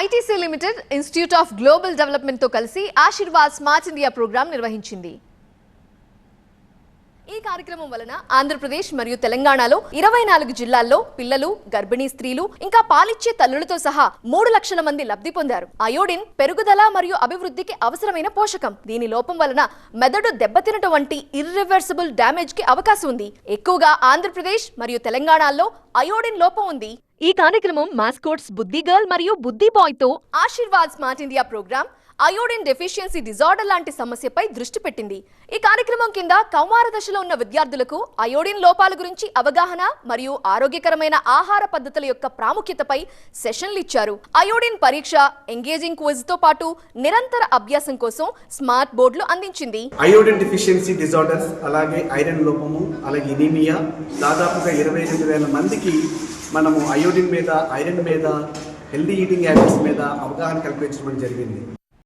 ITC limited institute of global development తో కలిసి Aashirvaad smart India programme నిర్వహించింది. ఈ కార్యక్రమం వలన ఆంధ్రప్రదేశ్ మరియు తెలంగాణలో 24 జిల్లాల్లో పిల్లలు, గర్భిణీ స్త్రీలు ఇంకా పాలిచ్చే తల్లులతో సహా 3 లక్షల మంది లబ్ధి పొందారు. అయోడిన్ పెరుగుదల మరియు అభివృద్ధికి అవసరమైన పోషకం. దీని లోపం వలన మెదడు దెబ్బతినటం వంటి ఇర్రివర్సిబుల్ డ్యామేజ్ కి అవకాశం ఉంది. ఎక్కువగా ఆంధ్రప్రదేశ్ మరియు తెలంగాణలో అయోడిన్ లోపం ఉంది. ఈ కార్యక్రమం మాస్కోట్స్ బుద్ధి గర్ల్ మరియు బుద్ధి బాయ్ తో Ashirwad smart India programme iodine deficiency disorder లాంటి సమస్యపై దృష్టి పెట్టింది. ఈ కార్యక్రమం కింద కౌమార దశలో ఉన్న విద్యార్థులకు అయోడిన్ లోపాల గురించి అవగాహన మరియు ఆరోగ్యకరమైన ఆహార పద్ధతుల యొక్క ప్రాముఖ్యతపై సెషన్లు ఇచ్చారు. అయోడిన్ పరీక్ష, ఎంగేజింగ్ క్విజ్ తో పాటు నిరంతర అభ్యాసం కోసం స్మార్ట్ బోర్డులు అందించింది. అయోడిన్ డెఫిషియన్సీ డిజార్డర్స్, అలాగే ఐరన్ లోపము, అలాగే ఎనీమియా, దాదాపుగా 22,000 మందికి మనము అయోడిన్ మీద, ఐరన్ మీద, హెల్దీ ఈటింగ్ హ్యాబిట్స్ మీద అవగాహన కల్పించడం జరిగింది.